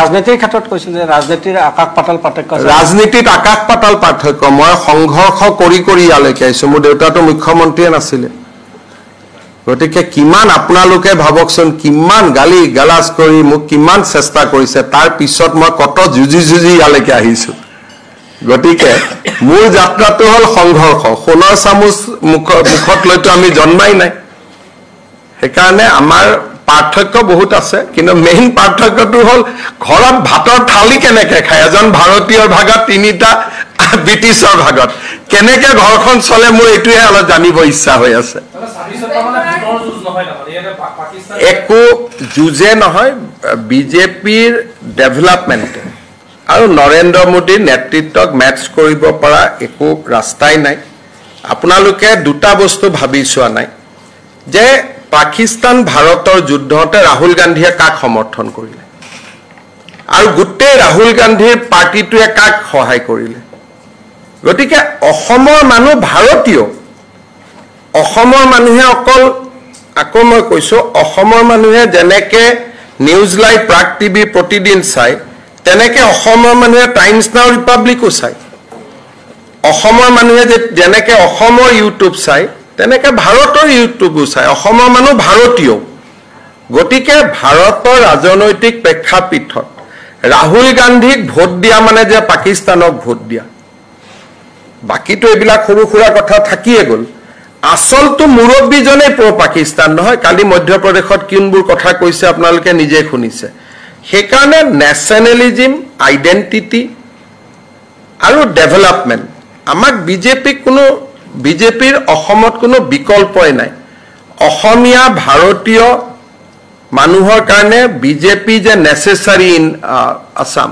ৰাজনীতিৰ ক্ষেত্ৰত কৈছিল যে ৰাজনীতিৰ আকাশ পাতাল পাৰ্থক্য ৰাজনীতিত আকাশ পাতাল পাৰ্থক্য মই সংঘৰ্ষ কৰি কৰি ইয়ালৈকে আহিছো মোৰ দেউতাটো মুখ্যমন্ত্ৰীয়ে নাছিলে গতিকে কিমান আপোনালোকে ভাবকচোন কিমান গালি গালাজ কৰি মোক কিমান চেষ্টা কৰিছে তাৰ পিছত মই কত যুজি ইয়ালৈকে আহিছো গতিকে মোৰ যাত্ৰাটো হল সংঘৰ্ষ সোণৰ চামুচ মুখত লৈতো আমি জন্মাই নাই সেইকাৰণে আমাৰ পাৰ্থক্য বহুত আছে কিন্তু মেইন পাৰ্থক্যটো হল ঘৰত ভাতৰ থালি কেনেকৈ খায় এজন ভাৰতীয়ৰ ভাগত তিনিটা ব্ৰিটিছৰ ভাগত কেনেকৈ ঘৰখন চলে মোৰ এইটোহে অলপ জানিব ইচ্ছা হৈ আছে একো যুঁজে নহয় বিজেপিৰ ডেভেলপমেণ্ট আৰু নৰেন্দ্ৰ মোদীৰ নেতৃত্বক মেটচ কৰিব পৰা একো ৰাস্তাই নাই আপোনালোকে দুটা বস্তু ভাবি চোৱা নাই যে পাকিস্তান ভাৰতৰ যুদ্ধতে ৰাহুল গান্ধীয়ে কাক সমৰ্থন কৰিলে আৰু গোটেই ৰাহুল গান্ধীৰ পাৰ্টিটোৱে কাক সহায় কৰিলে গতিকে অসমৰ মানুহ ভাৰতীয় অসমৰ মানুহে অকল আকৌ মই কৈছো অসমৰ মানুহে যেনেকে নিউজ লাইভ প্ৰাগ টিভি প্ৰতিদিন চাই তেনেকে অসমৰ মানুহে টাইমছ নাও ৰিপাব্লিকো চাই অসমৰ মানুহে যেনেকে অসমৰ ইউটিউব চাই তেনেকে ভাৰতৰ ইউটিউবো চাই অসমৰ মানুহ ভাৰতীয় গতিকে ভাৰতৰ ৰাজনৈতিক প্ৰেক্ষাপটত ৰাহুল গান্ধীক ভোট দিয়া মানে যে পাকিস্তানক ভোট দিয়া বাকিটো এইবিলাক সৰু সুৰা কথা থাকিয়ে গ'ল আসলটো মুৰব্বীজনে প্ৰ পাকিস্তান নহয় কালি মধ্যপ্ৰদেশত কিনবোৰ কথা কৈছে আপোনালোকে নিজে শুনিছে সেইকাৰণে নেশ্যনেলিজম আইডেন্টিটি আৰু ডেভেলপমেন্ট আমাক বিজেপিৰ অসমত কোনো বিকল্পই নাই অসমীয়া ভাৰতীয় মানুহৰ কাৰণে বিজেপি যে নেসেসাৰী ইন আসাম